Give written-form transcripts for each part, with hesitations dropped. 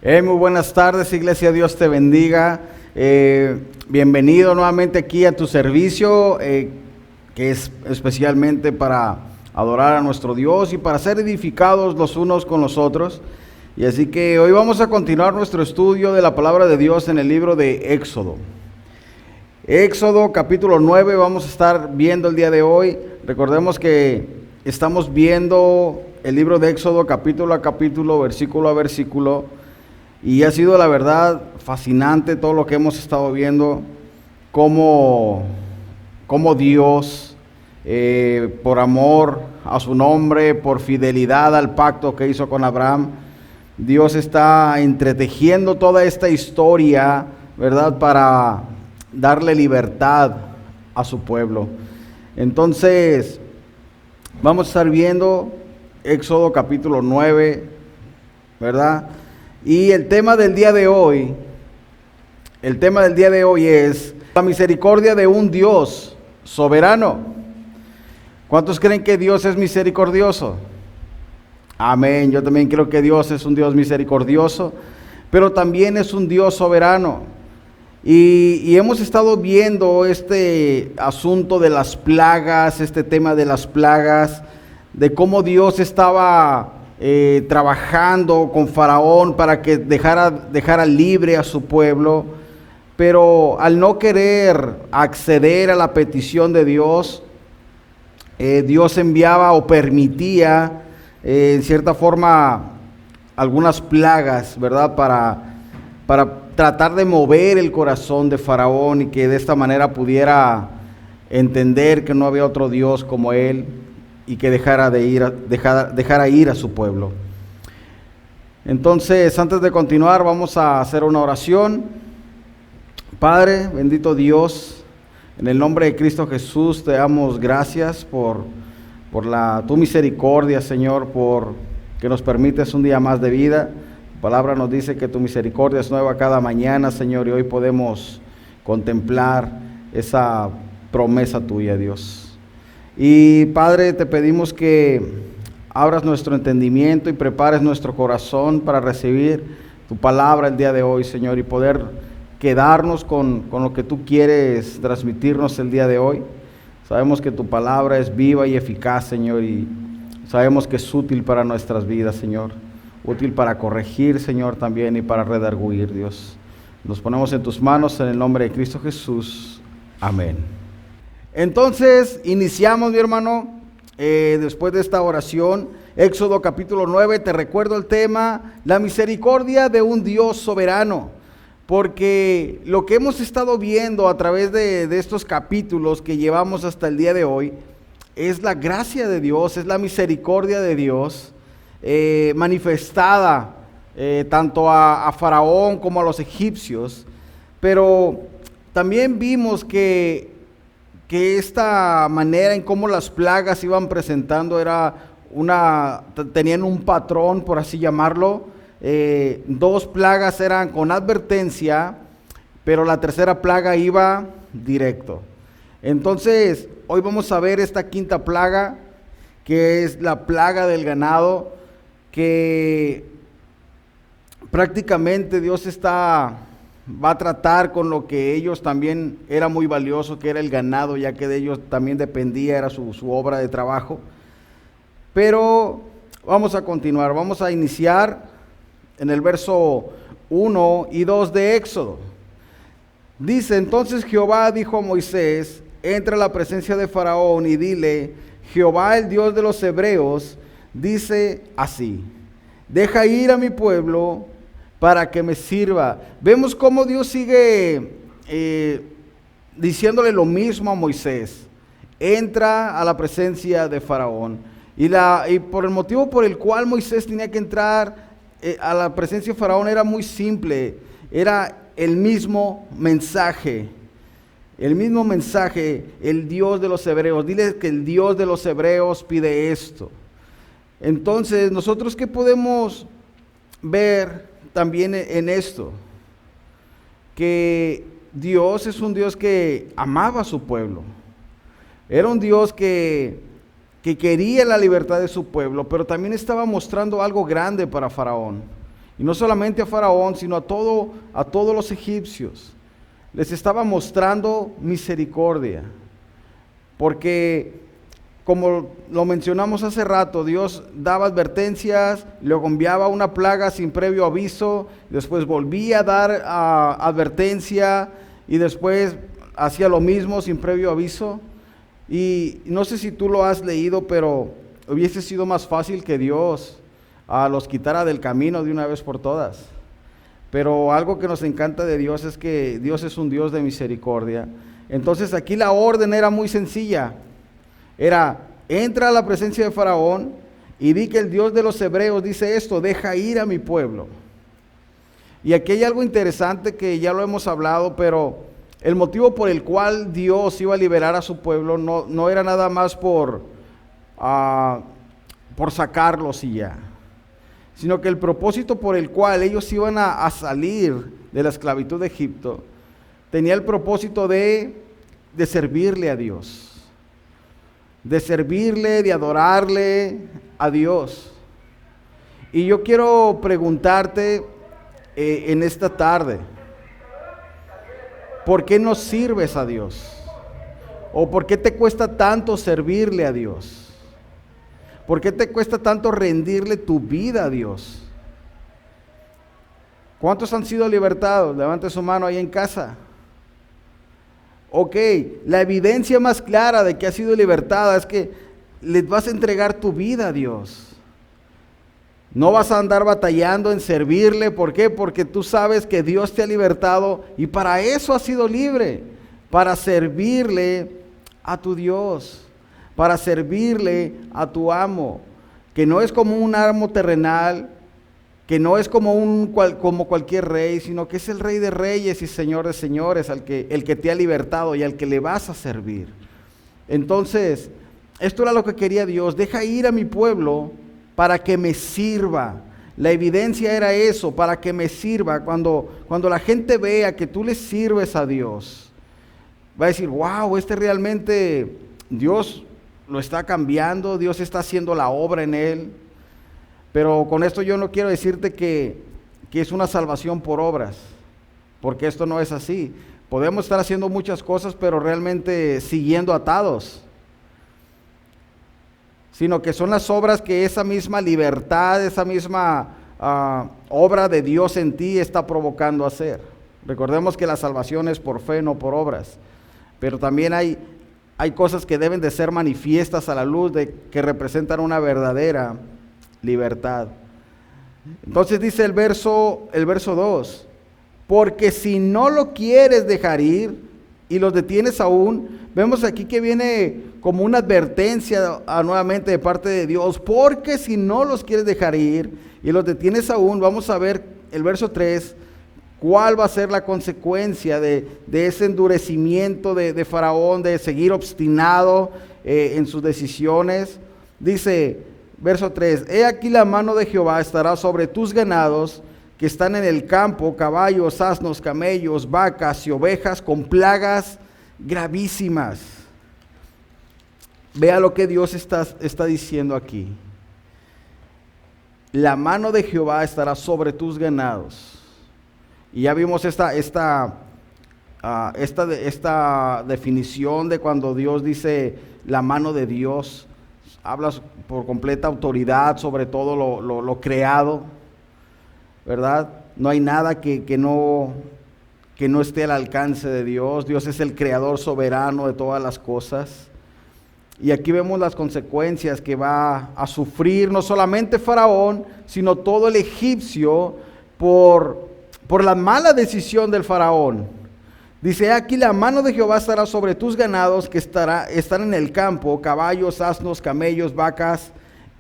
Muy buenas tardes, iglesia, Dios te bendiga. Bienvenido nuevamente aquí a tu servicio, que es especialmente para adorar a nuestro Dios y para ser edificados los unos con los otros. Y así que hoy vamos a continuar nuestro estudio de la palabra de Dios en el libro de Éxodo. Éxodo capítulo 9 vamos a estar viendo el día de hoy. Recordemos que estamos viendo el libro de Éxodo capítulo a capítulo, versículo a versículo. Y ha sido la verdad fascinante todo lo que hemos estado viendo, cómo Dios, por amor a su nombre, por fidelidad al pacto que hizo con Abraham, Dios está entretejiendo toda esta historia, ¿verdad?, para darle libertad a su pueblo. Entonces, vamos a estar viendo Éxodo capítulo 9, ¿verdad? Y el tema del día de hoy es la misericordia de un Dios soberano. ¿Cuántos creen que Dios es misericordioso? Amén. Yo también creo que Dios es un Dios misericordioso, pero también es un Dios soberano. Y hemos estado viendo este asunto de las plagas, este tema de las plagas, de cómo Dios estaba trabajando con Faraón para que dejara libre a su pueblo, pero al no querer acceder a la petición de Dios, Dios enviaba o permitía en cierta forma algunas plagas, ¿verdad?, para tratar de mover el corazón de Faraón y que de esta manera pudiera entender que no había otro Dios como él y que dejara ir a su pueblo. Entonces, antes de continuar, vamos a hacer una oración. Padre, bendito Dios, en el nombre de Cristo Jesús, te damos gracias por tu misericordia, Señor, por que nos permites un día más de vida. Tu palabra nos dice que tu misericordia es nueva cada mañana, Señor, y hoy podemos contemplar esa promesa tuya, Dios. Y Padre, te pedimos que abras nuestro entendimiento y prepares nuestro corazón para recibir tu palabra el día de hoy, Señor, y poder quedarnos con lo que tú quieres transmitirnos el día de hoy. Sabemos que tu palabra es viva y eficaz, Señor, y sabemos que es útil para nuestras vidas, Señor. Útil para corregir, Señor, también, y para redarguir, Dios. Nos ponemos en tus manos en el nombre de Cristo Jesús. Amén. Entonces, iniciamos, mi hermano, después de esta oración, Éxodo capítulo 9, te recuerdo el tema, la misericordia de un Dios soberano, porque lo que hemos estado viendo a través de estos capítulos que llevamos hasta el día de hoy, es la gracia de Dios, es la misericordia de Dios, manifestada tanto a Faraón como a los egipcios, pero también vimos que esta manera en cómo las plagas iban presentando tenían un patrón, por así llamarlo. Dos plagas eran con advertencia, pero la tercera plaga iba directo. Entonces, hoy vamos a ver esta quinta plaga, que es la plaga del ganado, que prácticamente Dios va a tratar con lo que ellos también era muy valioso, que era el ganado, ya que de ellos también dependía, era su obra de trabajo. Pero vamos a continuar, vamos a iniciar en el verso 1 y 2 de Éxodo. Dice: entonces Jehová dijo a Moisés: entra a la presencia de Faraón y dile, Jehová, el Dios de los hebreos, dice así: deja ir a mi pueblo para que me sirva. Vemos cómo Dios sigue diciéndole lo mismo a Moisés. Entra a la presencia de Faraón. Y por el motivo por el cual Moisés tenía que entrar a la presencia de Faraón era muy simple. Era el mismo mensaje. El Dios de los hebreos. Dile que el Dios de los hebreos pide esto. Entonces, ¿nosotros qué podemos ver también en esto? Que Dios es un Dios que amaba a su pueblo. Era un Dios que quería la libertad de su pueblo, pero también estaba mostrando algo grande para Faraón. Y no solamente a Faraón, sino a todos los egipcios. Les estaba mostrando misericordia. Porque, como lo mencionamos hace rato, Dios daba advertencias, luego enviaba una plaga sin previo aviso, después volvía a dar advertencia y después hacía lo mismo sin previo aviso. Y no sé si tú lo has leído, pero hubiese sido más fácil que Dios los quitara del camino de una vez por todas. Pero algo que nos encanta de Dios es que Dios es un Dios de misericordia. Entonces aquí la orden era muy sencilla. Era, entra a la presencia de Faraón y di que el Dios de los hebreos dice esto: deja ir a mi pueblo. Y aquí hay algo interesante que ya lo hemos hablado, pero el motivo por el cual Dios iba a liberar a su pueblo no era nada más por sacarlos y ya, sino que el propósito por el cual ellos iban a salir de la esclavitud de Egipto tenía el propósito de servirle a Dios, de servirle, de adorarle a Dios. Y yo quiero preguntarte en esta tarde, ¿por qué no sirves a Dios? ¿O por qué te cuesta tanto servirle a Dios? ¿Por qué te cuesta tanto rendirle tu vida a Dios? ¿Cuántos han sido libertados? Levante su mano ahí en casa. Ok, la evidencia más clara de que has sido libertada es que le vas a entregar tu vida a Dios. No vas a andar batallando en servirle. ¿Por qué? Porque tú sabes que Dios te ha libertado y para eso has sido libre. Para servirle a tu Dios, para servirle a tu amo, que no es como un amo terrenal, que no es como cualquier rey, sino que es el Rey de reyes y Señor de señores, el que te ha libertado y al que le vas a servir. Entonces, esto era lo que quería Dios: deja ir a mi pueblo para que me sirva. La evidencia era eso, para que me sirva. Cuando la gente vea que tú le sirves a Dios, va a decir: wow, realmente Dios lo está cambiando, Dios está haciendo la obra en él. Pero con esto yo no quiero decirte que es una salvación por obras, porque esto no es así. Podemos estar haciendo muchas cosas, pero realmente siguiendo atados, sino que son las obras que esa misma libertad, esa misma obra de Dios en ti está provocando a hacer. Recordemos que la salvación es por fe, no por obras, pero también hay cosas que deben de ser manifiestas a la luz, que representan una verdadera libertad. Entonces dice el verso 2: porque si no lo quieres dejar ir y los detienes aún. Vemos aquí que viene como una advertencia nuevamente de parte de Dios: porque si no los quieres dejar ir y los detienes aún. Vamos a ver el verso 3, cuál va a ser la consecuencia de ese endurecimiento de Faraón, de seguir obstinado en sus decisiones. Dice verso 3: he aquí la mano de Jehová estará sobre tus ganados que están en el campo, caballos, asnos, camellos, vacas y ovejas, con plagas gravísimas. Vea lo que Dios está diciendo aquí: la mano de Jehová estará sobre tus ganados. Y ya vimos esta definición de cuando Dios dice la mano de Dios. Habla por completa autoridad sobre todo lo creado, ¿verdad? No hay nada que no esté al alcance de Dios. Dios es el creador soberano de todas las cosas. Y aquí vemos las consecuencias que va a sufrir no solamente Faraón, sino todo el egipcio por la mala decisión del Faraón. Dice: aquí la mano de Jehová estará sobre tus ganados que están en el campo, caballos, asnos, camellos, vacas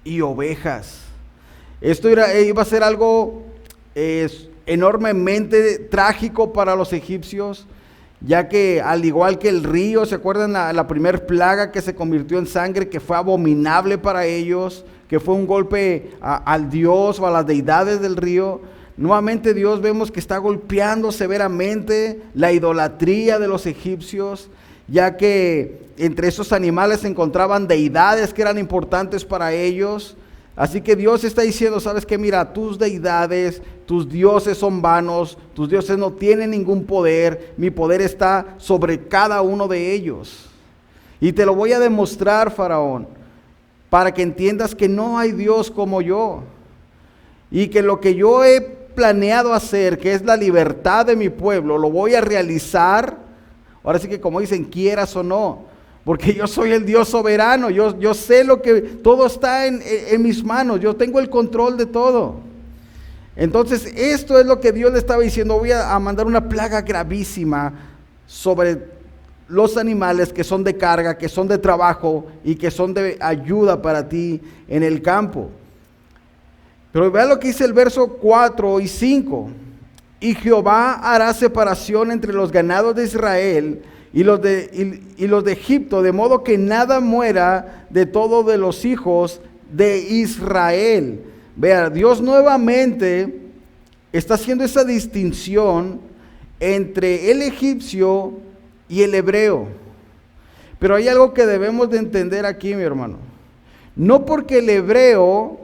y ovejas. Esto iba a ser algo enormemente trágico para los egipcios, ya que al igual que el río, ¿se acuerdan la primer plaga que se convirtió en sangre, que fue abominable para ellos, que fue un golpe al Dios o a las deidades del río? Nuevamente Dios vemos que está golpeando severamente la idolatría de los egipcios, ya que entre esos animales se encontraban deidades que eran importantes para ellos. Así que Dios está diciendo, ¿sabes qué? Mira, tus deidades, tus dioses son vanos, tus dioses no tienen ningún poder, mi poder está sobre cada uno de ellos. Y te lo voy a demostrar, Faraón, para que entiendas que no hay Dios como yo. Y que lo que yo he planeado hacer, que es la libertad de mi pueblo, lo voy a realizar. Ahora sí que como dicen, quieras o no. Porque yo soy el Dios soberano, yo sé lo que, todo está en mis manos, yo tengo el control de todo. Entonces esto es lo que Dios le estaba diciendo, voy a mandar una plaga gravísima sobre los animales que son de carga, que son de trabajo y que son de ayuda para ti en el campo. Pero vea lo que dice el verso 4 y 5. Y Jehová hará separación entre los ganados de Israel y los de Egipto, de modo que nada muera de todos de los hijos de Israel. Vea, Dios nuevamente está haciendo esa distinción entre el egipcio y el hebreo. Pero hay algo que debemos de entender aquí, mi hermano. No porque el hebreo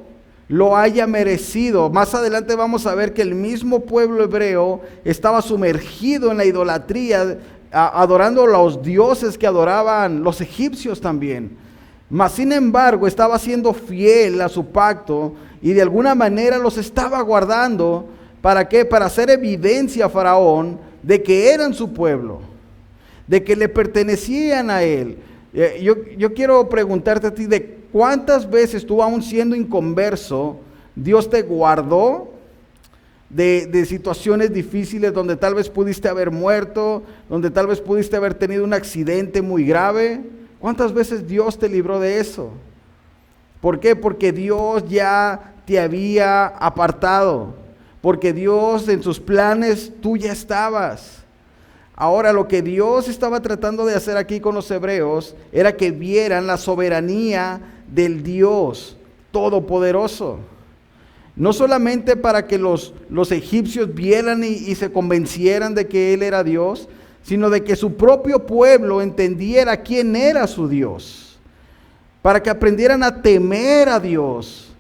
lo haya merecido. Más adelante vamos a ver que el mismo pueblo hebreo estaba sumergido en la idolatría, adorando a los dioses que adoraban los egipcios también. Mas sin embargo estaba siendo fiel a su pacto y de alguna manera los estaba guardando. ¿Para qué? Para hacer evidencia a Faraón de que eran su pueblo, de que le pertenecían a él. Yo quiero preguntarte a ti, ¿de cuántas veces tú, aún siendo inconverso, Dios te guardó de situaciones difíciles donde tal vez pudiste haber muerto, donde tal vez pudiste haber tenido un accidente muy grave? ¿Cuántas veces Dios te libró de eso? ¿Por qué? Porque Dios ya te había apartado, porque Dios en sus planes tú ya estabas. Ahora lo que Dios estaba tratando de hacer aquí con los hebreos era que vieran la soberanía del Dios Todopoderoso. No solamente para que los egipcios vieran y se convencieran de que Él era Dios, sino de que su propio pueblo entendiera quién era su Dios. Para que aprendieran a temer a Dios.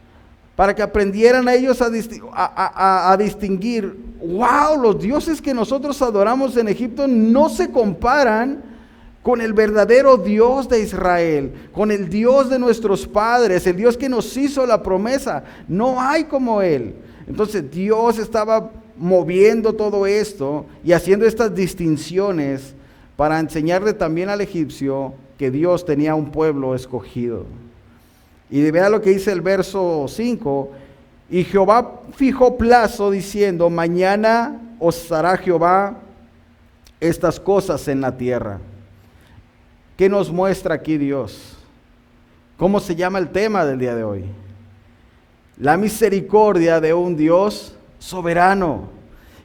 Para que aprendieran a ellos a distinguir, wow, los dioses que nosotros adoramos en Egipto no se comparan con el verdadero Dios de Israel, con el Dios de nuestros padres, el Dios que nos hizo la promesa. No hay como Él. Entonces Dios estaba moviendo todo esto y haciendo estas distinciones para enseñarle también al egipcio que Dios tenía un pueblo escogido. Y vea lo que dice el verso 5. Y Jehová fijó plazo diciendo, mañana os hará Jehová estas cosas en la tierra. ¿Qué nos muestra aquí Dios? ¿Cómo se llama el tema del día de hoy? La misericordia de un Dios soberano.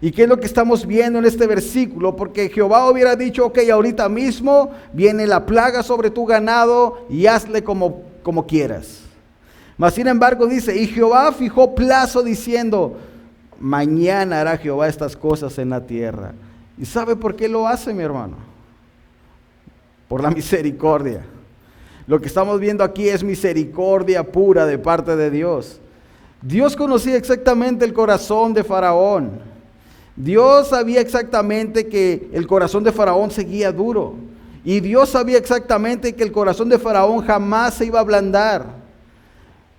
¿Y qué es lo que estamos viendo en este versículo? Porque Jehová hubiera dicho, ok, ahorita mismo viene la plaga sobre tu ganado y hazle como quieras. Mas sin embargo dice, y Jehová fijó plazo diciendo, mañana hará Jehová estas cosas en la tierra. ¿Y sabe por qué lo hace, mi hermano? Por la misericordia. Lo que estamos viendo aquí es misericordia pura de parte de Dios. Dios conocía exactamente el corazón de Faraón. Dios sabía exactamente que el corazón de Faraón seguía duro. Y Dios sabía exactamente que el corazón de Faraón jamás se iba a ablandar.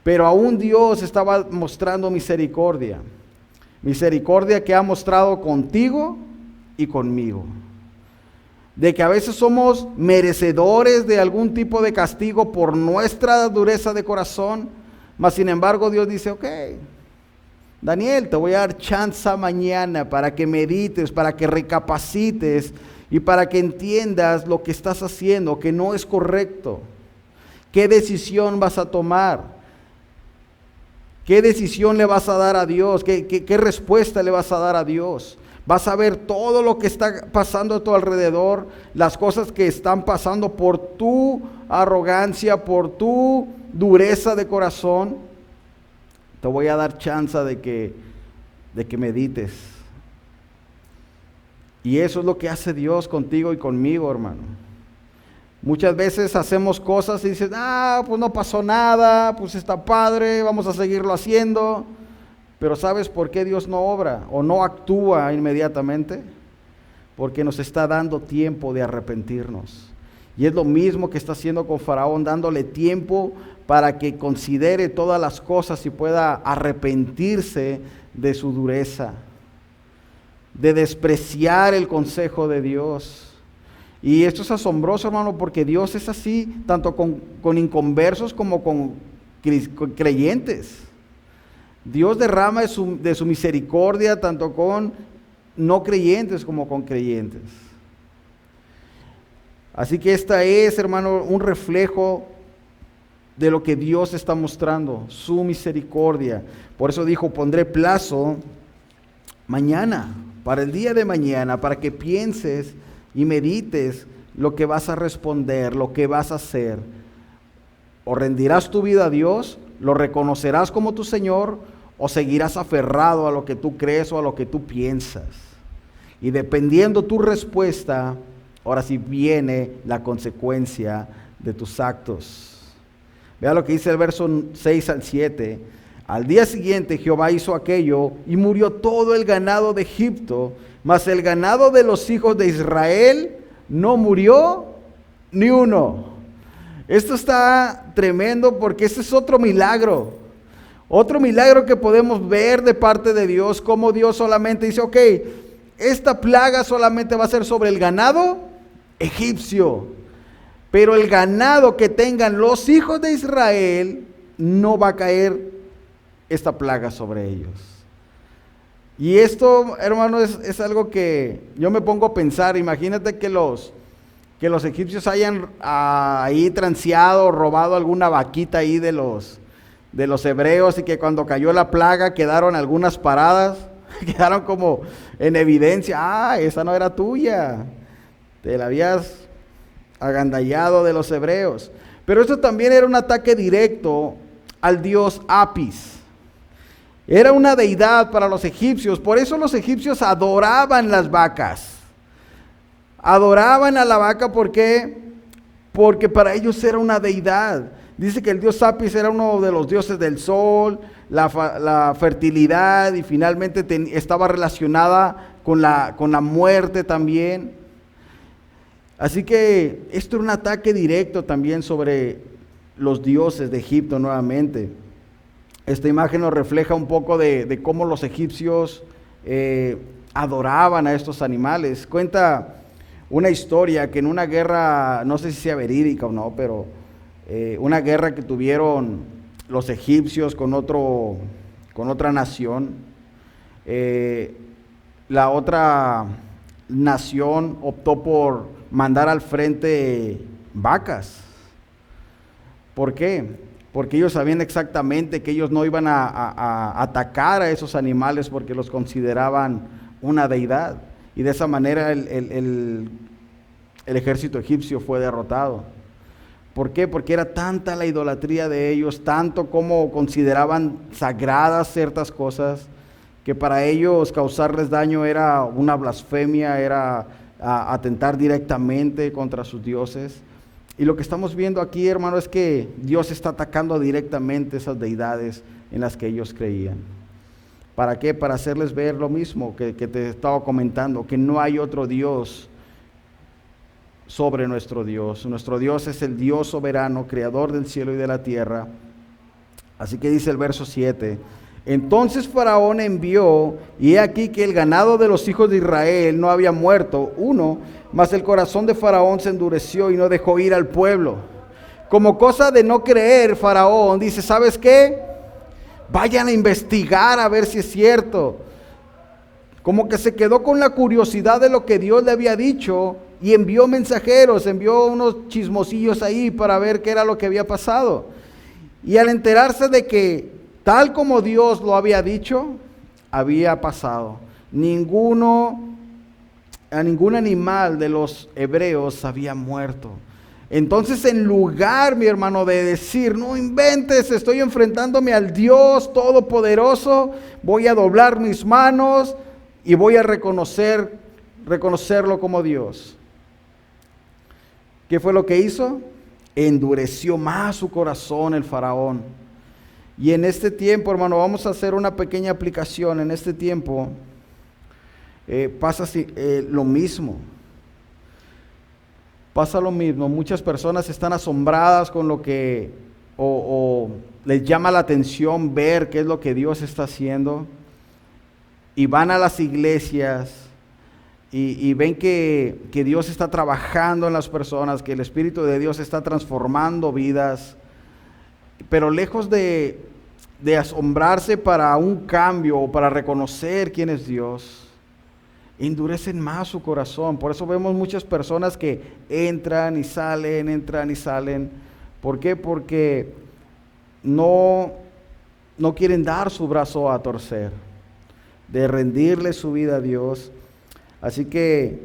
Pero aún Dios estaba mostrando misericordia. Misericordia que ha mostrado contigo y conmigo. De que a veces somos merecedores de algún tipo de castigo por nuestra dureza de corazón. Mas sin embargo Dios dice, ok, Daniel, te voy a dar chance mañana para que medites, para que recapacites y para que entiendas lo que estás haciendo, que no es correcto. ¿Qué decisión vas a tomar? ¿Qué decisión le vas a dar a Dios? ¿Qué respuesta le vas a dar a Dios? Vas a ver todo lo que está pasando a tu alrededor, las cosas que están pasando por tu arrogancia, por tu dureza de corazón. Te voy a dar chance de que medites. Y eso es lo que hace Dios contigo y conmigo, hermano. Muchas veces hacemos cosas y dicen, pues no pasó nada, pues está padre, vamos a seguirlo haciendo. Pero ¿sabes por qué Dios no obra o no actúa inmediatamente? Porque nos está dando tiempo de arrepentirnos. Y es lo mismo que está haciendo con Faraón, dándole tiempo para que considere todas las cosas y pueda arrepentirse de su dureza, de despreciar el consejo de Dios. Y esto es asombroso, hermano, porque Dios es así, tanto con inconversos como con creyentes. Dios derrama de su misericordia tanto con no creyentes como con creyentes. Así que esta es, hermano, un reflejo de lo que Dios está mostrando, su misericordia. Por eso dijo, pondré plazo mañana, para el día de mañana, para que pienses y medites lo que vas a responder, lo que vas a hacer. O rendirás tu vida a Dios, lo reconocerás como tu Señor, o seguirás aferrado a lo que tú crees o a lo que tú piensas. Y dependiendo tu respuesta, ahora sí viene la consecuencia de tus actos. Vea lo que dice el verso 6 al 7. Al día siguiente Jehová hizo aquello y murió todo el ganado de Egipto, mas el ganado de los hijos de Israel no murió ni uno. Esto está tremendo porque este es otro milagro. Otro milagro que podemos ver de parte de Dios, como Dios solamente dice, ok, esta plaga solamente va a ser sobre el ganado egipcio, pero el ganado que tengan los hijos de Israel, no va a caer esta plaga sobre ellos. Y esto, hermano, es algo que yo me pongo a pensar. Imagínate que los egipcios hayan ahí transeado, robado alguna vaquita ahí de los hebreos, y que cuando cayó la plaga quedaron algunas paradas, quedaron como en evidencia, esa no era tuya, te la habías agandallado de los hebreos. Pero esto también era un ataque directo al dios Apis. Era una deidad para los egipcios, por eso los egipcios adoraban las vacas. Adoraban a la vaca, ¿por qué? Porque para ellos era una deidad. Dice que el dios Apis era uno de los dioses del sol, la fertilidad, y finalmente estaba relacionada con la muerte también. Así que esto era un ataque directo también sobre los dioses de Egipto nuevamente. Esta imagen nos refleja un poco de cómo los egipcios adoraban a estos animales. Cuenta una historia que en una guerra, no sé si sea verídica o no, pero una guerra que tuvieron los egipcios con otra nación, la otra nación optó por mandar al frente vacas. ¿Por qué? Porque ellos sabían exactamente que ellos no iban a atacar a esos animales porque los consideraban una deidad. Y de esa manera el ejército egipcio fue derrotado. ¿Por qué? Porque era tanta la idolatría de ellos, tanto como consideraban sagradas ciertas cosas, que para ellos causarles daño era una blasfemia, era atentar directamente contra sus dioses. Y lo que estamos viendo aquí, hermano, es que Dios está atacando directamente esas deidades en las que ellos creían. ¿Para qué? Para hacerles ver lo mismo que te estaba comentando, que no hay otro Dios sobre nuestro Dios. Nuestro Dios es el Dios soberano, creador del cielo y de la tierra. Así que dice el verso 7, entonces Faraón envió, y he aquí que el ganado de los hijos de Israel no había muerto uno, mas el corazón de Faraón se endureció y no dejó ir al pueblo. Como cosa de no creer, Faraón dice, ¿sabes qué? Vayan a investigar a ver si es cierto. Como que se quedó con la curiosidad de lo que Dios le había dicho y envió mensajeros, envió unos chismosillos ahí para ver qué era lo que había pasado. Y al enterarse de que tal como Dios lo había dicho, había pasado. Ningún animal de los hebreos había muerto. Entonces, en lugar, mi hermano, de decir, no inventes, estoy enfrentándome al Dios Todopoderoso, voy a doblar mis manos y voy a reconocerlo como Dios. ¿Qué fue lo que hizo? Endureció más su corazón el faraón. Y en este tiempo, hermano, vamos a hacer una pequeña aplicación. En este tiempo pasa lo mismo. Pasa lo mismo. Muchas personas están asombradas con lo que, o les llama la atención ver qué es lo que Dios está haciendo. Y van a las iglesias y ven que Dios está trabajando en las personas, que el Espíritu de Dios está transformando vidas. Pero lejos de asombrarse para un cambio o para reconocer quién es Dios, endurecen más su corazón. Por eso vemos muchas personas que entran y salen. ¿Por qué? Porque no quieren dar su brazo a torcer, de rendirle su vida a Dios. Así que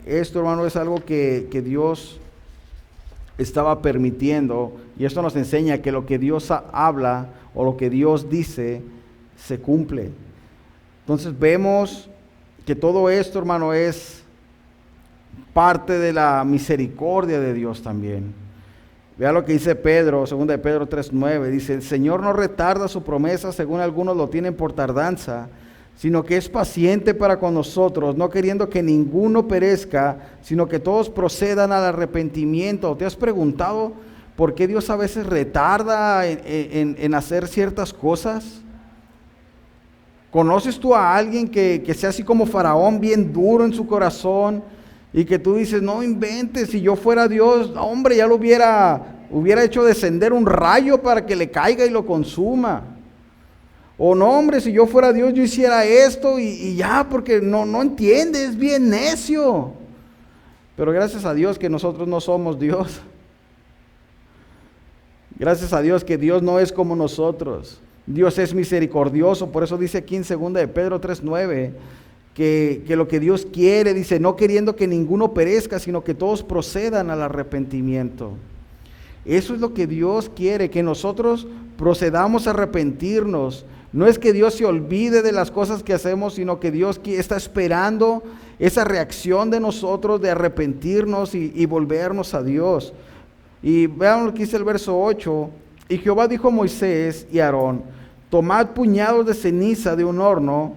esto, hermano, es algo que Dios estaba permitiendo, y esto nos enseña que lo que Dios habla o lo que Dios dice se cumple. Entonces vemos que todo esto, hermano, es parte de la misericordia de Dios también. Vea lo que dice Pedro, 2 de Pedro 3:9, dice: el Señor no retarda su promesa, según algunos lo tienen por tardanza, sino que es paciente para con nosotros, no queriendo que ninguno perezca, sino que todos procedan al arrepentimiento. ¿Te has preguntado por qué Dios a veces retarda en hacer ciertas cosas? ¿Conoces tú a alguien que sea así como Faraón, bien duro en su corazón, y que tú dices, no inventes, si yo fuera Dios, hombre, ya lo hubiera hecho descender un rayo para que le caiga y lo consuma? O no, hombre, si yo fuera Dios, yo hiciera esto y ya, porque no entiende, es bien necio. Pero gracias a Dios que nosotros no somos Dios. Gracias a Dios que Dios no es como nosotros. Dios es misericordioso. Por eso dice aquí en 2 de Pedro 3:9 que lo que Dios quiere, dice, no queriendo que ninguno perezca, sino que todos procedan al arrepentimiento. Eso es lo que Dios quiere, que nosotros procedamos a arrepentirnos. No es que Dios se olvide de las cosas que hacemos, sino que Dios está esperando esa reacción de nosotros de arrepentirnos y volvernos a Dios. Y vean lo que dice el verso 8. Y Jehová dijo a Moisés y a Aarón: tomad puñados de ceniza de un horno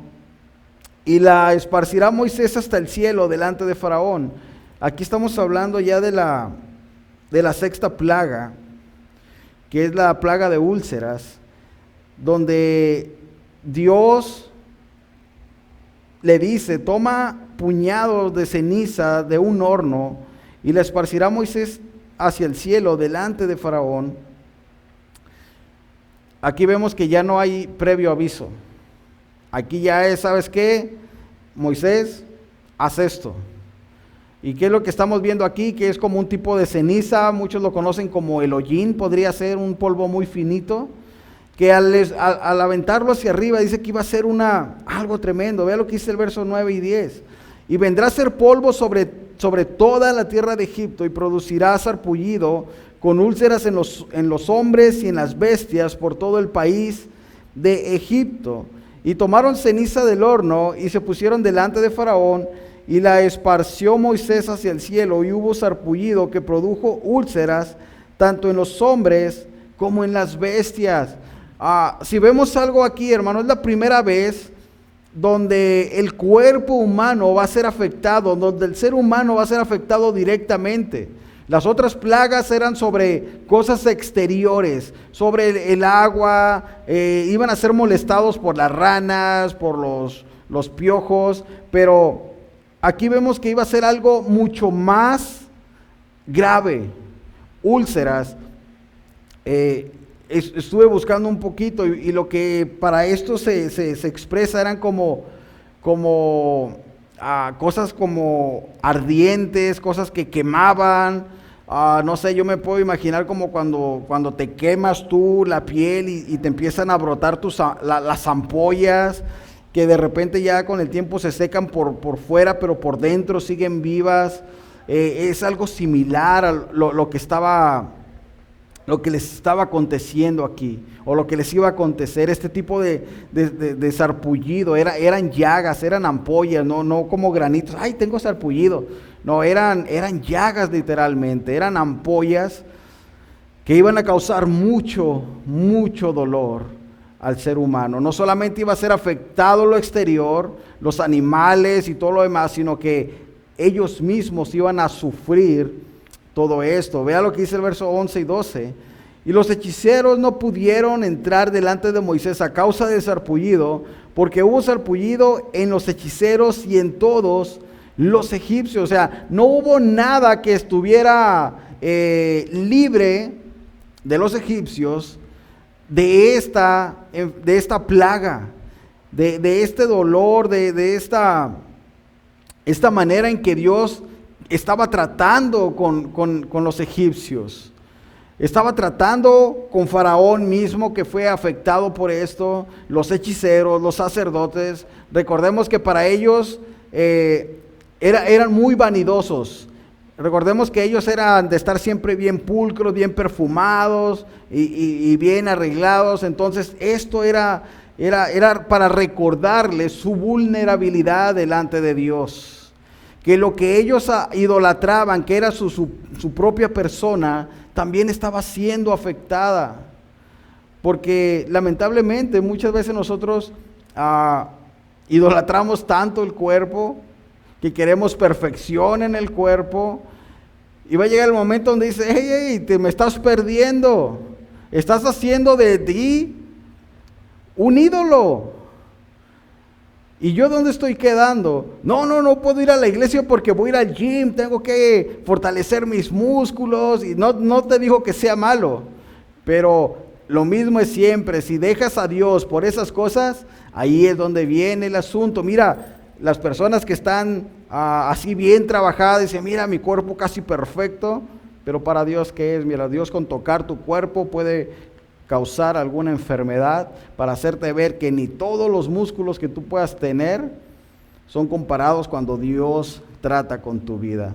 y la esparcirá Moisés hasta el cielo delante de Faraón. Aquí estamos hablando ya de la sexta plaga, que es la plaga de úlceras, donde Dios le dice: toma puñados de ceniza de un horno y la esparcirá Moisés hacia el cielo delante de Faraón. Aquí vemos que ya no hay previo aviso. Aquí ya es, ¿sabes qué? Moisés, haz esto. ¿Y qué es lo que estamos viendo aquí? Que es como un tipo de ceniza, muchos lo conocen como el hollín, podría ser un polvo muy finito, que al aventarlo hacia arriba dice que iba a ser algo tremendo. Vea lo que dice el verso 9 y 10. Y vendrá a ser polvo sobre toda la tierra de Egipto, y producirá sarpullido con úlceras en los hombres y en las bestias por todo el país de Egipto. Y tomaron ceniza del horno y se pusieron delante de Faraón, y la esparció Moisés hacia el cielo, y hubo sarpullido que produjo úlceras tanto en los hombres como en las bestias. Si vemos algo aquí, hermano, es la primera vez donde el cuerpo humano va a ser afectado, donde el ser humano va a ser afectado directamente. Las otras plagas eran sobre cosas exteriores, sobre el agua, iban a ser molestados por las ranas, por los piojos, pero aquí vemos que iba a ser algo mucho más grave, úlceras. Estuve buscando un poquito y lo que para esto se expresa eran como cosas como ardientes, cosas que quemaban. No sé, yo me puedo imaginar como cuando te quemas tú la piel y te empiezan a brotar las ampollas, que de repente ya con el tiempo se secan por fuera, pero por dentro siguen vivas. Es algo similar a lo que les estaba aconteciendo aquí, o lo que les iba a acontecer. Este tipo de sarpullido, eran llagas, eran ampollas, no como granitos. Ay, tengo sarpullido. No, eran llagas literalmente, eran ampollas que iban a causar mucho, mucho dolor al ser humano. No solamente iba a ser afectado lo exterior, los animales y todo lo demás, sino que ellos mismos iban a sufrir todo esto. Vea lo que dice el verso 11 y 12. Y los hechiceros no pudieron entrar delante de Moisés a causa del sarpullido, porque hubo sarpullido en los hechiceros y en todos los egipcios. O sea, no hubo nada que estuviera libre de los egipcios de esta plaga, de este dolor, de esta manera en que Dios estaba tratando con los egipcios. Estaba tratando con Faraón mismo, que fue afectado por esto, los hechiceros, los sacerdotes. Recordemos que para ellos eran muy vanidosos. Recordemos que ellos eran de estar siempre bien pulcros, bien perfumados y bien arreglados. Entonces esto era para recordarles su vulnerabilidad delante de Dios. Que lo que ellos idolatraban, que era su propia persona, también estaba siendo afectada. Porque lamentablemente muchas veces nosotros idolatramos tanto el cuerpo, que queremos perfección en el cuerpo, y va a llegar el momento donde dice, hey, me estás perdiendo, estás haciendo de ti un ídolo. ¿Y yo dónde estoy quedando? No puedo ir a la iglesia porque voy a ir al gym, tengo que fortalecer mis músculos. Y no te digo que sea malo, pero lo mismo es siempre, si dejas a Dios por esas cosas, ahí es donde viene el asunto. Mira, las personas que están así bien trabajadas, dicen, mira, mi cuerpo casi perfecto, pero para Dios, ¿qué es? Mira, Dios con tocar tu cuerpo puede causar alguna enfermedad, para hacerte ver que ni todos los músculos que tú puedas tener son comparados cuando Dios trata con tu vida.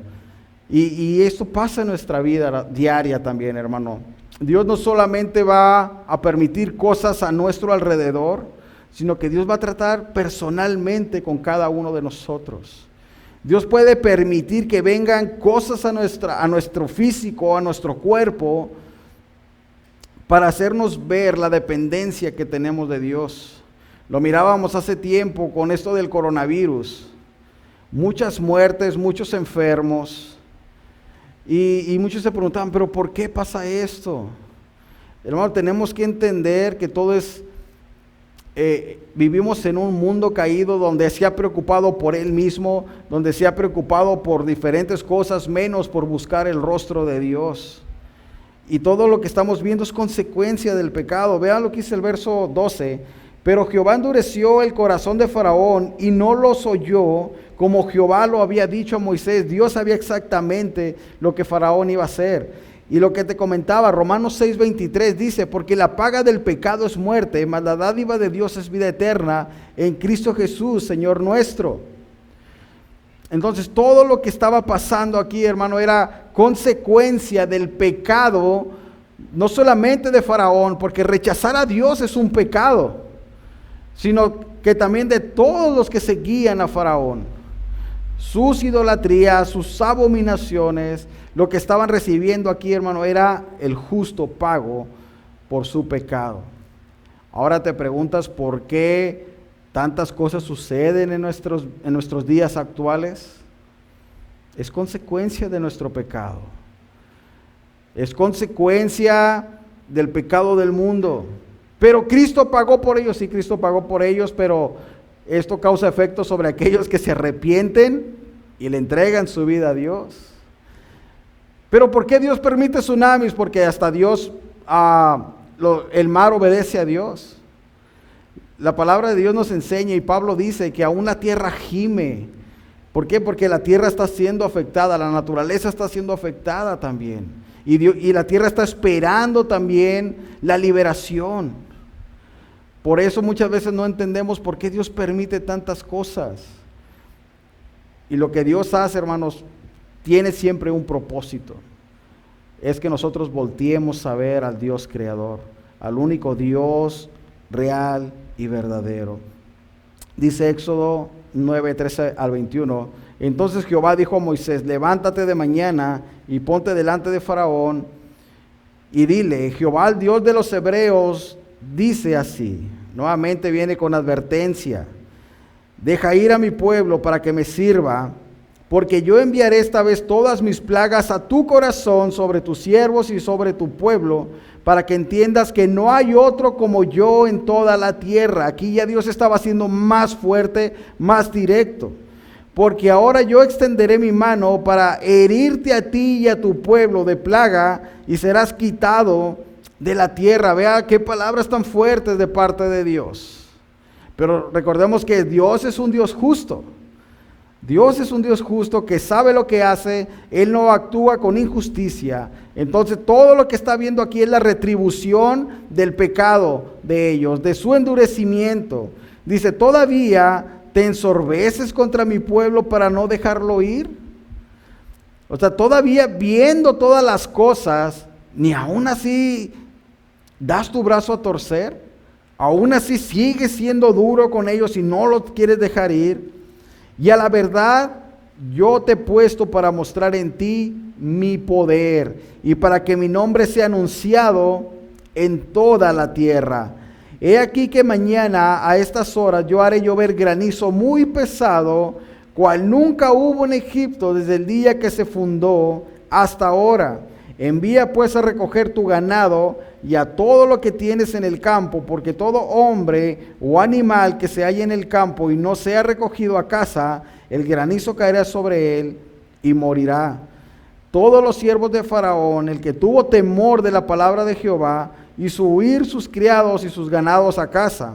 Y esto pasa en nuestra vida diaria también, hermano. Dios no solamente va a permitir cosas a nuestro alrededor, sino que Dios va a tratar personalmente con cada uno de nosotros. Dios puede permitir que vengan cosas a nuestro físico, a nuestro cuerpo, para hacernos ver la dependencia que tenemos de Dios. Lo mirábamos hace tiempo con esto del coronavirus. Muchas muertes, muchos enfermos. Y muchos se preguntaban, ¿pero por qué pasa esto? Hermano, tenemos que entender que todo es... vivimos en un mundo caído donde se ha preocupado por él mismo, donde se ha preocupado por diferentes cosas, menos por buscar el rostro de Dios. Y todo lo que estamos viendo es consecuencia del pecado. Vean lo que dice el verso 12. Pero Jehová endureció el corazón de Faraón y no los oyó, como Jehová lo había dicho a Moisés. Dios sabía exactamente lo que Faraón iba a hacer. Y lo que te comentaba, Romanos 6:23 dice, porque la paga del pecado es muerte, mas la dádiva de Dios es vida eterna en Cristo Jesús, Señor nuestro. Entonces todo lo que estaba pasando aquí, hermano, era consecuencia del pecado, no solamente de Faraón, porque rechazar a Dios es un pecado, sino que también de todos los que seguían a Faraón. Sus idolatrías, sus abominaciones, lo que estaban recibiendo aquí, hermano, era el justo pago por su pecado. Ahora te preguntas por qué tantas cosas suceden en nuestros días actuales. Es consecuencia de nuestro pecado. Es consecuencia del pecado del mundo. Pero Cristo pagó por ellos, sí, Cristo pagó por ellos, pero esto causa efectos sobre aquellos que se arrepienten y le entregan su vida a Dios. Pero ¿por qué Dios permite tsunamis? Porque hasta Dios, el mar obedece a Dios. La palabra de Dios nos enseña, y Pablo dice que aún la tierra gime. ¿Por qué? Porque la tierra está siendo afectada, la naturaleza está siendo afectada también. Y la tierra está esperando también la liberación. Por eso muchas veces no entendemos por qué Dios permite tantas cosas. Y lo que Dios hace, hermanos, tiene siempre un propósito. Es que nosotros volteemos a ver al Dios creador, al único Dios real y verdadero. Dice Éxodo 9:13 al 21, Entonces Jehová dijo a Moisés, levántate de mañana y ponte delante de Faraón y dile, Jehová, el Dios de los hebreos, dice así. Nuevamente viene con advertencia. Deja ir a mi pueblo para que me sirva, porque yo enviaré esta vez todas mis plagas a tu corazón sobre tus siervos y sobre tu pueblo, para que entiendas que no hay otro como yo en toda la tierra. Aquí ya Dios estaba siendo más fuerte, más directo. Porque ahora yo extenderé mi mano para herirte a ti y a tu pueblo de plaga, y serás quitado de la tierra. Vea qué palabras tan fuertes de parte de Dios. Pero recordemos que Dios es un Dios justo. Dios es un Dios justo que sabe lo que hace. Él no actúa con injusticia. Entonces todo lo que está viendo aquí es la retribución del pecado de ellos, de su endurecimiento. Dice, todavía te ensorbeces contra mi pueblo para no dejarlo ir. O sea, todavía viendo todas las cosas, ni aún así das tu brazo a torcer. Aún así sigues siendo duro con ellos y no los quieres dejar ir. Y a la verdad, yo te he puesto para mostrar en ti mi poder y para que mi nombre sea anunciado en toda la tierra. He aquí que mañana a estas horas yo haré llover granizo muy pesado, cual nunca hubo en Egipto desde el día que se fundó hasta ahora. Envía pues a recoger tu ganado y a todo lo que tienes en el campo, porque todo hombre o animal que se halle en el campo y no sea recogido a casa, el granizo caerá sobre él y morirá. Todos los siervos de Faraón, el que tuvo temor de la palabra de Jehová, hizo huir sus criados y sus ganados a casa.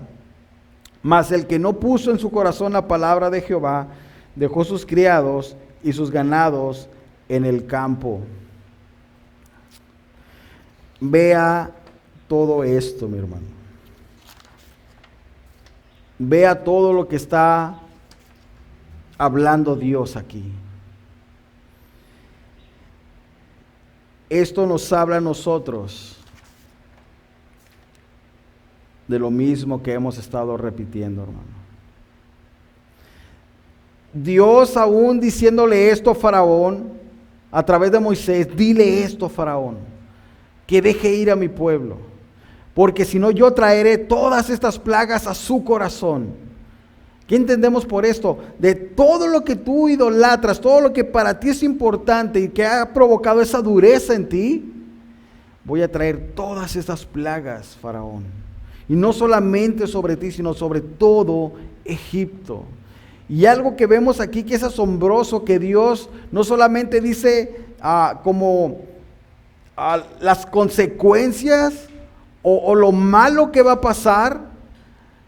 Mas el que no puso en su corazón la palabra de Jehová, dejó sus criados y sus ganados en el campo. Vea todo esto, mi hermano. Vea todo lo que está hablando Dios aquí. Esto nos habla a nosotros de lo mismo que hemos estado repitiendo, hermano. Dios aún diciéndole esto a Faraón, a través de Moisés, dile esto a Faraón, que deje ir a mi pueblo, porque si no yo traeré todas estas plagas a su corazón. ¿Qué entendemos por esto? De todo lo que tú idolatras, todo lo que para ti es importante y que ha provocado esa dureza en ti, voy a traer todas estas plagas, Faraón. Y no solamente sobre ti, sino sobre todo Egipto. Y algo que vemos aquí que es asombroso, que Dios no solamente dice las consecuencias o lo malo que va a pasar,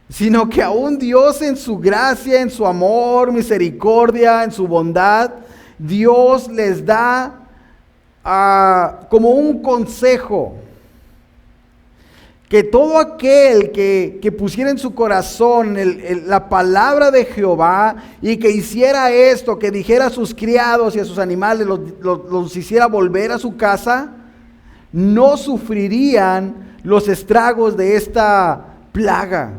sino que aún Dios en su gracia, en su amor, misericordia, en su bondad, Dios les da como un consejo, que todo aquel que pusiera en su corazón la palabra de Jehová y que hiciera esto, que dijera a sus criados y a sus animales, los hiciera volver a su casa, no sufrirían los estragos de esta plaga.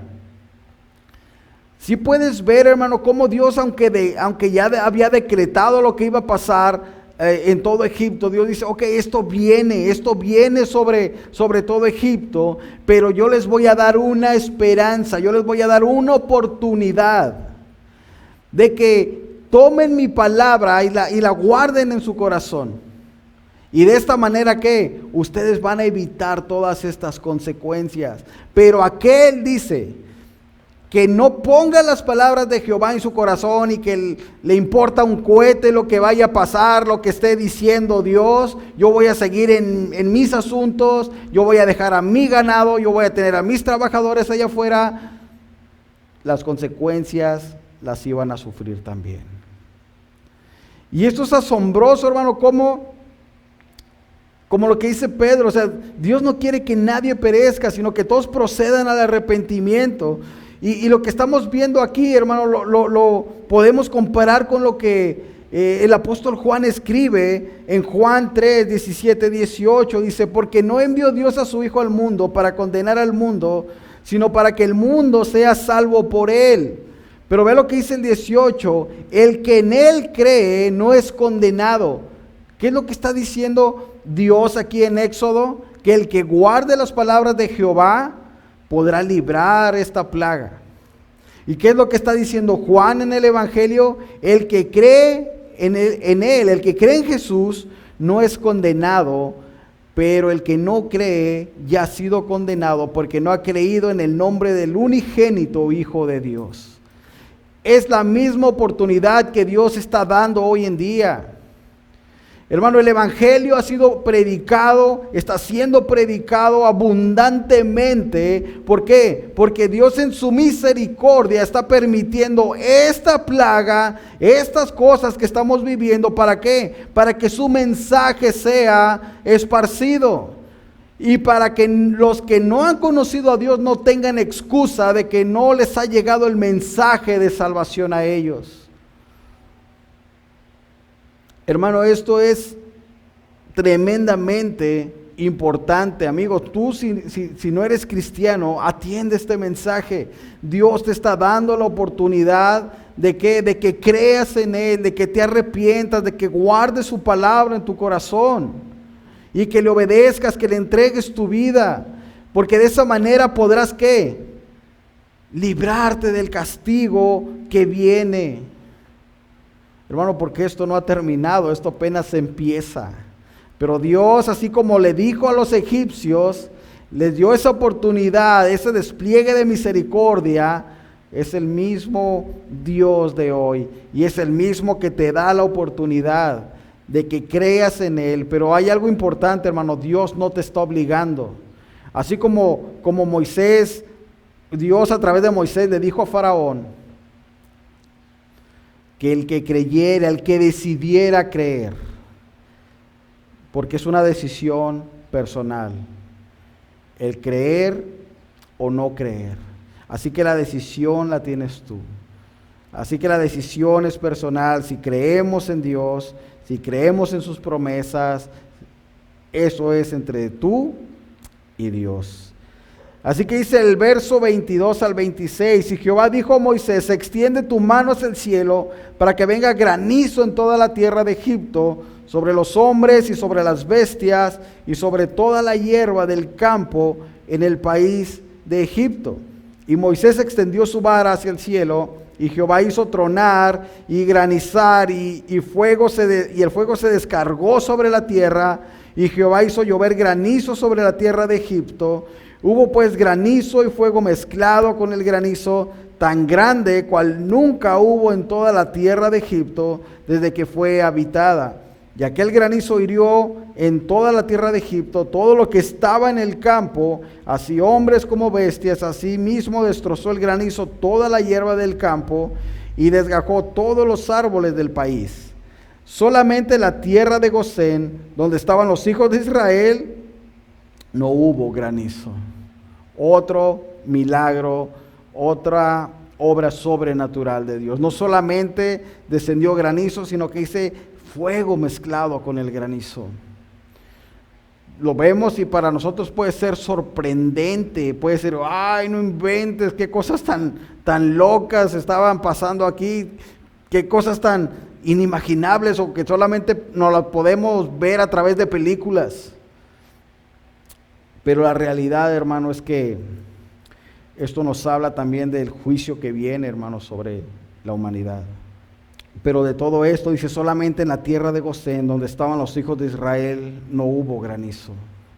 Si puedes ver, hermano, cómo Dios, aunque ya había decretado lo que iba a pasar en todo Egipto, Dios dice, ok, esto viene sobre todo Egipto, pero yo les voy a dar una esperanza, yo les voy a dar una oportunidad de que tomen mi palabra y la guarden en su corazón. Y de esta manera que ustedes van a evitar todas estas consecuencias. Pero aquel dice que no ponga las palabras de Jehová en su corazón y que le importa un cohete lo que vaya a pasar, lo que esté diciendo Dios. Yo voy a seguir en mis asuntos, yo voy a dejar a mi ganado, yo voy a tener a mis trabajadores allá afuera. Las consecuencias las iban a sufrir también. Y esto es asombroso, hermano, como lo que dice Pedro, o sea, Dios no quiere que nadie perezca, sino que todos procedan al arrepentimiento. Y lo que estamos viendo aquí, hermano, lo podemos comparar con lo que el apóstol Juan escribe en Juan 3, 17, 18. Dice, porque no envió Dios a su Hijo al mundo para condenar al mundo, sino para que el mundo sea salvo por él. Pero ve lo que dice el 18, el que en él cree no es condenado. ¿Qué es lo que está diciendo Dios aquí en Éxodo? Que el que guarde las palabras de Jehová podrá librar esta plaga. ¿Y qué es lo que está diciendo Juan en el Evangelio? El que cree en él, el que cree en Jesús no es condenado, pero el que no cree ya ha sido condenado porque no ha creído en el nombre del unigénito Hijo de Dios. Es la misma oportunidad que Dios está dando hoy en día. Hermano, el Evangelio ha sido predicado, está siendo predicado abundantemente. ¿Por qué? Porque Dios en su misericordia está permitiendo esta plaga, estas cosas que estamos viviendo. ¿Para qué? Para que su mensaje sea esparcido. Y para que los que no han conocido a Dios no tengan excusa de que no les ha llegado el mensaje de salvación a ellos. Hermano, esto es tremendamente importante, amigo. Tú si no eres cristiano, atiende este mensaje. Dios te está dando la oportunidad de que creas en Él, de que te arrepientas, de que guardes su palabra en tu corazón y que le obedezcas, que le entregues tu vida, porque de esa manera podrás ¿qué? Librarte del castigo que viene. Hermano, porque esto no ha terminado, esto apenas empieza. Pero Dios, así como le dijo a los egipcios, les dio esa oportunidad, ese despliegue de misericordia. Es el mismo Dios de hoy y es el mismo que te da la oportunidad de que creas en Él. Pero hay algo importante, hermano, Dios no te está obligando. Así como Moisés, Dios a través de Moisés le dijo a Faraón que el que creyera, el que decidiera creer, porque es una decisión personal, el creer o no creer. Así que la decisión la tienes tú. Así que la decisión es personal. Si creemos en Dios, si creemos en sus promesas, eso es entre tú y Dios. Así que dice el verso 22 al 26, y Jehová dijo a Moisés, extiende tu mano hacia el cielo para que venga granizo en toda la tierra de Egipto, sobre los hombres y sobre las bestias y sobre toda la hierba del campo en el país de Egipto. Y Moisés extendió su vara hacia el cielo, y Jehová hizo tronar y granizar, y el fuego se descargó sobre la tierra, y Jehová hizo llover granizo sobre la tierra de Egipto. Hubo pues granizo y fuego mezclado con el granizo, tan grande cual nunca hubo en toda la tierra de Egipto desde que fue habitada. Y aquel granizo hirió en toda la tierra de Egipto todo lo que estaba en el campo, así hombres como bestias. Así mismo destrozó el granizo toda la hierba del campo y desgajó todos los árboles del país. Solamente la tierra de Gosén, donde estaban los hijos de Israel, no hubo granizo. Otro milagro, otra obra sobrenatural de Dios. No solamente descendió granizo, sino que dice fuego mezclado con el granizo. Lo vemos y para nosotros puede ser sorprendente, puede ser, ay, no inventes, qué cosas tan locas estaban pasando aquí, qué cosas tan inimaginables o que solamente no las podemos ver a través de películas. Pero la realidad, hermano, es que esto nos habla también del juicio que viene, hermano, sobre la humanidad. Pero de todo esto, dice, solamente en la tierra de Gosén, donde estaban los hijos de Israel, no hubo granizo.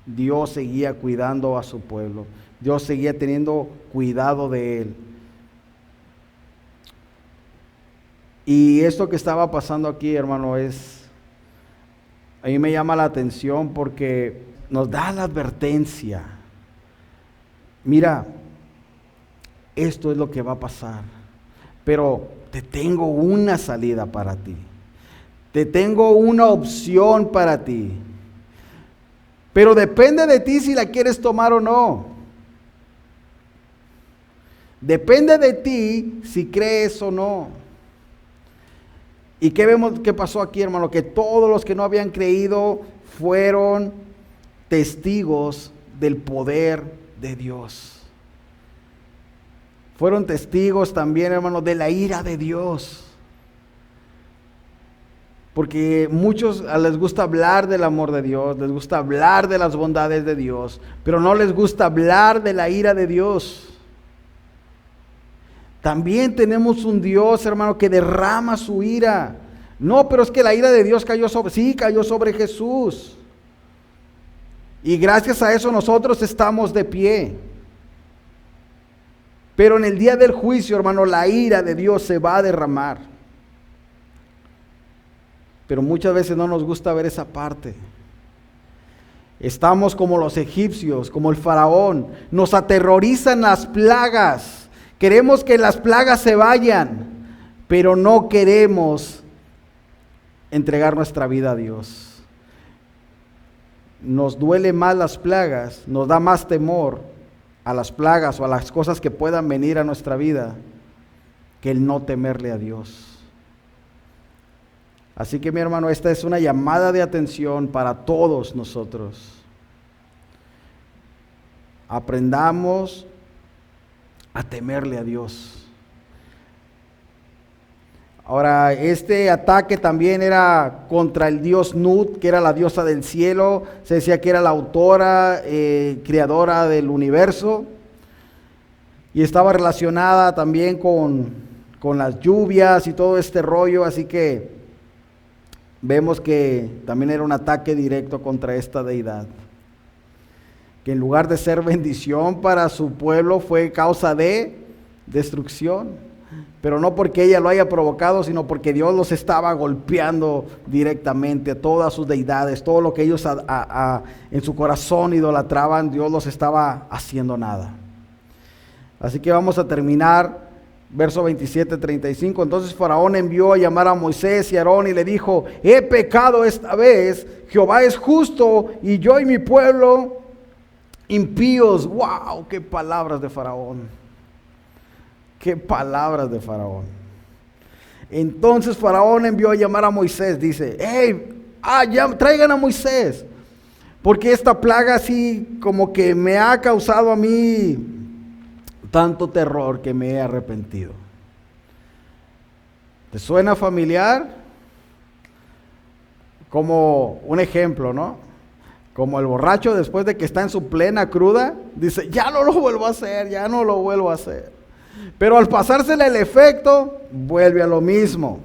Dios seguía cuidando a su pueblo. Dios seguía teniendo cuidado de él. Y esto que estaba pasando aquí, hermano, a mí me llama la atención porque nos da la advertencia. Mira, esto es lo que va a pasar, pero te tengo una salida para ti. Te tengo una opción para ti. Pero depende de ti si la quieres tomar o no. Depende de ti si crees o no. ¿Y qué vemos que pasó aquí, hermano? Que todos los que no habían creído fueron testigos del poder de Dios. fueron testigos también, hermanos, de la ira de Dios. Porque muchos les gusta hablar del amor de Dios, les gusta hablar de las bondades de Dios, pero no les gusta hablar de la ira de Dios. También tenemos un Dios, hermano, que derrama su ira. No, pero es que la ira de Dios cayó sobre Jesús. Y gracias a eso nosotros estamos de pie. Pero en el día del juicio, hermano, la ira de Dios se va a derramar. Pero muchas veces no nos gusta ver esa parte. Estamos como los egipcios, como el faraón. Nos aterrorizan las plagas. Queremos que las plagas se vayan, pero no queremos entregar nuestra vida a Dios. Nos duele más las plagas, nos da más temor a las plagas o a las cosas que puedan venir a nuestra vida que el no temerle a Dios. Así que mi hermano, esta es una llamada de atención para todos nosotros. Aprendamos a temerle a Dios. Ahora, este ataque también era contra el dios Nut, que era la diosa del cielo. Se decía que era la autora, creadora del universo. Y estaba relacionada también con las lluvias y todo este rollo. Así que vemos que también era un ataque directo contra esta deidad, que en lugar de ser bendición para su pueblo fue causa de destrucción, pero no porque ella lo haya provocado, sino porque Dios los estaba golpeando directamente a todas sus deidades, todo lo que ellos en su corazón idolatraban, Dios los estaba haciendo nada. Así que vamos a terminar, verso 27-35. Entonces Faraón envió a llamar a Moisés y Aarón y le dijo: he pecado esta vez, Jehová es justo y yo y mi pueblo impíos. ¡Wow! ¡Qué palabras de Faraón! ¡Qué palabras de Faraón! Entonces Faraón envió a llamar a Moisés. Dice: ya traigan a Moisés, porque esta plaga así como que me ha causado a mí tanto terror que me he arrepentido. ¿Te suena familiar? Como un ejemplo, ¿no? Como el borracho después de que está en su plena cruda, dice: ya no lo vuelvo a hacer, ya no lo vuelvo a hacer. Pero al pasársele el efecto, vuelve a lo mismo.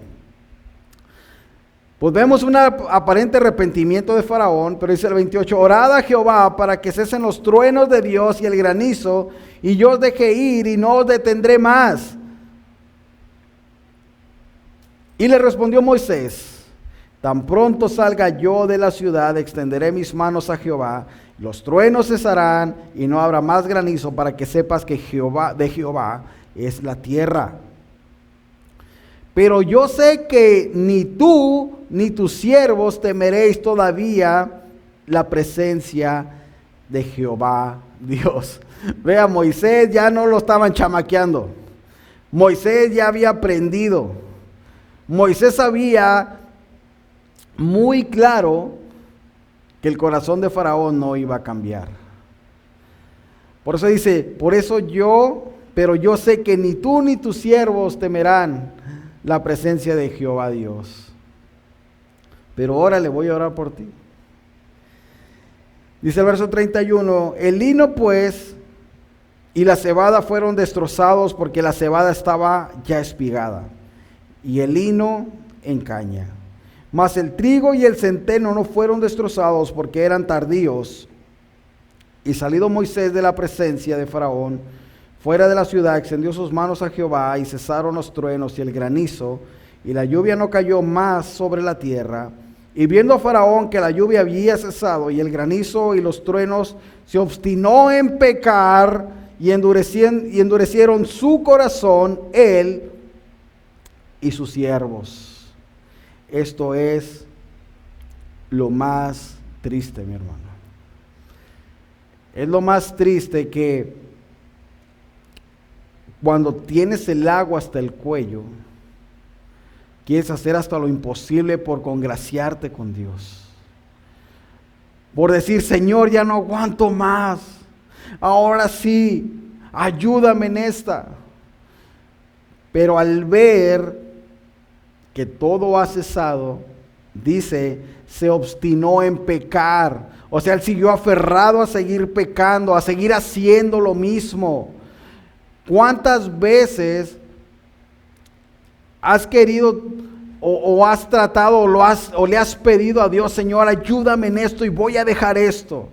Pues vemos un aparente arrepentimiento de Faraón, pero dice el 28, orad a Jehová para que cesen los truenos de Dios y el granizo, y yo os deje ir y no os detendré más. Y le respondió Moisés, tan pronto salga yo de la ciudad, extenderé mis manos a Jehová, los truenos cesarán y no habrá más granizo, para que sepas que de Jehová es la tierra. Pero yo sé que ni tú ni tus siervos temeréis todavía la presencia de Jehová Dios. Vea, Moisés ya no lo estaban chamaqueando. Moisés ya había aprendido. Moisés sabía muy claro que el corazón de Faraón no iba a cambiar. Por eso dice, pero yo sé que ni tú ni tus siervos temerán la presencia de Jehová Dios. Pero ahora le voy a orar por ti. Dice el verso 31, el lino pues y la cebada fueron destrozados porque la cebada estaba ya espigada y el lino en caña. Mas el trigo y el centeno no fueron destrozados porque eran tardíos. Y salido Moisés de la presencia de Faraón, fuera de la ciudad, extendió sus manos a Jehová y cesaron los truenos y el granizo, y la lluvia no cayó más sobre la tierra. Y viendo a Faraón que la lluvia había cesado y el granizo y los truenos, se obstinó en pecar y endurecieron su corazón, él y sus siervos. Esto es lo más triste, mi hermano. Es lo más triste que cuando tienes el agua hasta el cuello, quieres hacer hasta lo imposible por congraciarte con Dios. Por decir, Señor, ya no aguanto más. Ahora sí, ayúdame en esta. Pero al ver que todo ha cesado, dice, se obstinó en pecar. O sea, él siguió aferrado a seguir pecando, a seguir haciendo lo mismo. ¿Cuántas veces has querido o has tratado o le has pedido a Dios, Señor, ayúdame en esto y voy a dejar esto?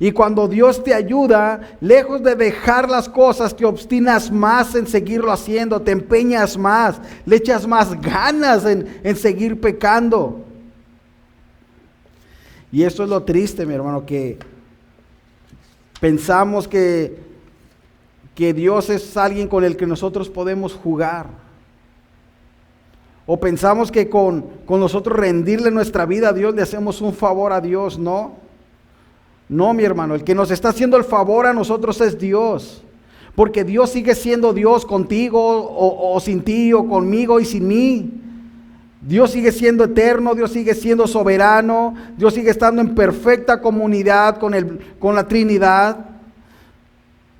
Y cuando Dios te ayuda, lejos de dejar las cosas, te obstinas más en seguirlo haciendo, te empeñas más, le echas más ganas en seguir pecando. Y eso es lo triste, mi hermano, que pensamos que Dios es alguien con el que nosotros podemos jugar. O pensamos que con nosotros rendirle nuestra vida a Dios le hacemos un favor a Dios. No, mi hermano, el que nos está haciendo el favor a nosotros es Dios. Porque Dios sigue siendo Dios contigo o sin ti, o conmigo y sin mí. Dios sigue siendo eterno, Dios sigue siendo soberano, Dios sigue estando en perfecta comunidad con la Trinidad.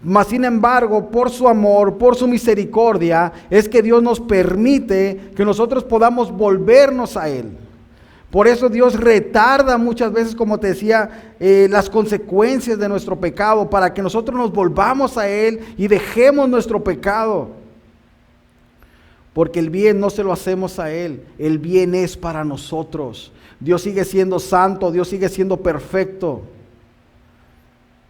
Mas sin embargo, por su amor, por su misericordia, es que Dios nos permite que nosotros podamos volvernos a Él. Por eso Dios retarda muchas veces, como te decía, las consecuencias de nuestro pecado, para que nosotros nos volvamos a Él y dejemos nuestro pecado. Porque el bien no se lo hacemos a Él, el bien es para nosotros. Dios sigue siendo santo, Dios sigue siendo perfecto.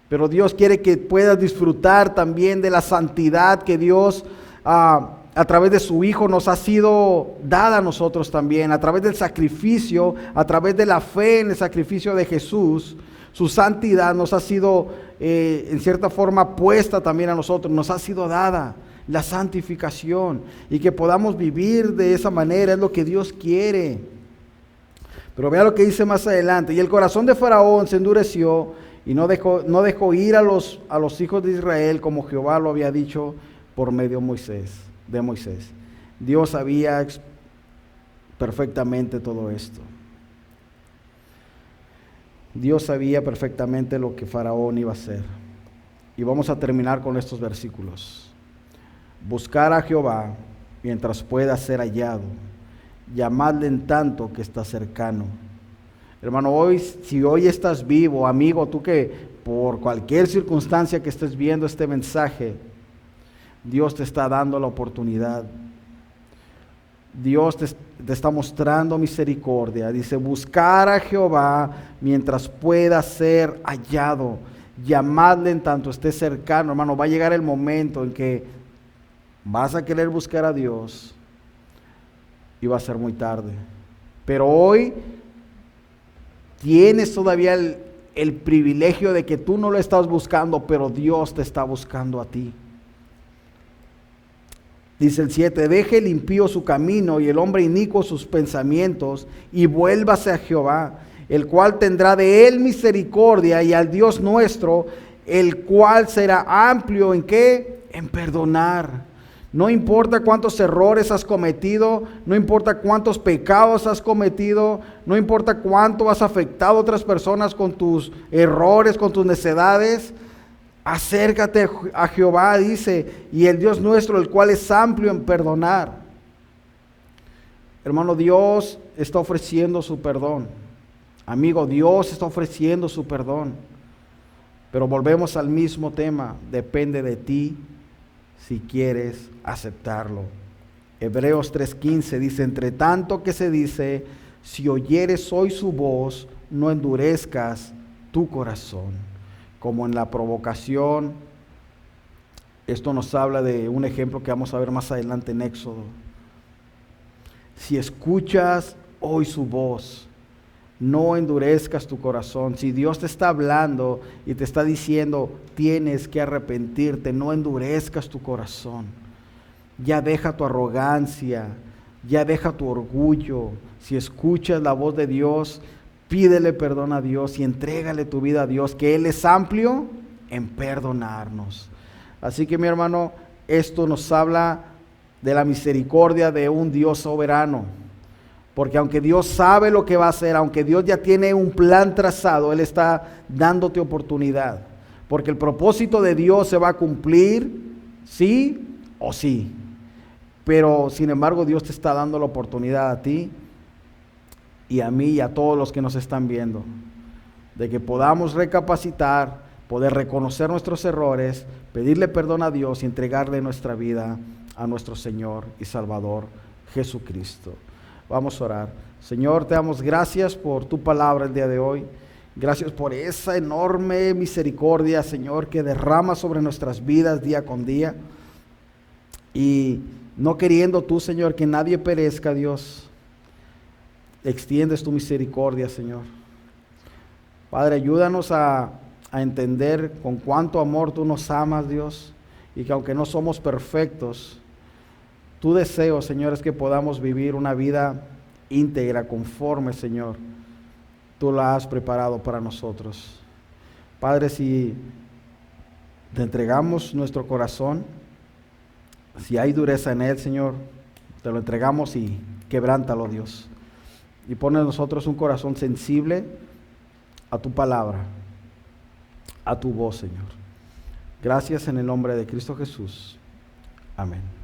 Pero Dios quiere que puedas disfrutar también de la santidad que Dios a través de su Hijo nos ha sido dada a nosotros también, a través del sacrificio, a través de la fe en el sacrificio de Jesús. Su santidad nos ha sido en cierta forma puesta también a nosotros, nos ha sido dada la santificación, y que podamos vivir de esa manera es lo que Dios quiere. Pero vea lo que dice más adelante: y el corazón de Faraón se endureció y no dejó ir a los hijos de Israel, como Jehová lo había dicho por medio de Moisés. Dios sabía perfectamente todo esto. Dios sabía perfectamente lo que Faraón iba a hacer. Y vamos a terminar con estos versículos. Buscar a Jehová mientras pueda ser hallado, llamadle en tanto que está cercano. Hermano, si hoy estás vivo, amigo, tú que por cualquier circunstancia que estés viendo este mensaje, Dios te está dando la oportunidad. Dios te está mostrando misericordia. Dice, buscar a Jehová mientras pueda ser hallado, llamadle en tanto esté cercano. Hermano, va a llegar el momento en que vas a querer buscar a Dios y va a ser muy tarde. Pero hoy tienes todavía el privilegio de que tú no lo estás buscando, pero Dios te está buscando a ti. Dice el 7, deje el impío su camino y el hombre inicuo sus pensamientos, y vuélvase a Jehová, el cual tendrá de él misericordia, y al Dios nuestro, el cual será amplio ¿en qué? En perdonar. No importa cuántos errores has cometido, no importa cuántos pecados has cometido, no importa cuánto has afectado a otras personas con tus errores, con tus necedades, acércate a Jehová, dice, y el Dios nuestro, el cual es amplio en perdonar. Hermano, Dios está ofreciendo su perdón. Amigo, Dios está ofreciendo su perdón. Pero volvemos al mismo tema, depende de ti si quieres aceptarlo. Hebreos 3:15 dice, entre tanto que se dice, si oyeres hoy su voz, no endurezcas tu corazón. Como en la provocación, esto nos habla de un ejemplo que vamos a ver más adelante en Éxodo. Si escuchas hoy su voz, no endurezcas tu corazón. Si Dios te está hablando y te está diciendo, tienes que arrepentirte, no endurezcas tu corazón. Ya deja tu arrogancia, ya deja tu orgullo. Si escuchas la voz de Dios, pídele perdón a Dios y entrégale tu vida a Dios, que Él es amplio en perdonarnos. Así que, mi hermano, esto nos habla de la misericordia de un Dios soberano. Porque aunque Dios sabe lo que va a hacer, aunque Dios ya tiene un plan trazado, Él está dándote oportunidad. Porque el propósito de Dios se va a cumplir, sí o sí. pero sin embargo Dios te está dando la oportunidad a ti y a mí y a todos los que nos están viendo, de que podamos recapacitar, poder reconocer nuestros errores, pedirle perdón a Dios y entregarle nuestra vida a nuestro Señor y Salvador Jesucristo. Vamos a orar. Señor, te damos gracias por tu palabra el día de hoy. Gracias por esa enorme misericordia, Señor, que derrama sobre nuestras vidas día con día. Y no queriendo tú, Señor, que nadie perezca, Dios, extiendes tu misericordia, Señor. Padre, ayúdanos a entender con cuánto amor tú nos amas, Dios, y que aunque no somos perfectos, tu deseo, Señor, es que podamos vivir una vida íntegra, conforme, Señor, tú la has preparado para nosotros. Padre, si te entregamos nuestro corazón, si hay dureza en él, Señor, te lo entregamos y quebrántalo, Dios. Y pone en nosotros un corazón sensible a tu palabra, a tu voz, Señor. Gracias en el nombre de Cristo Jesús. Amén.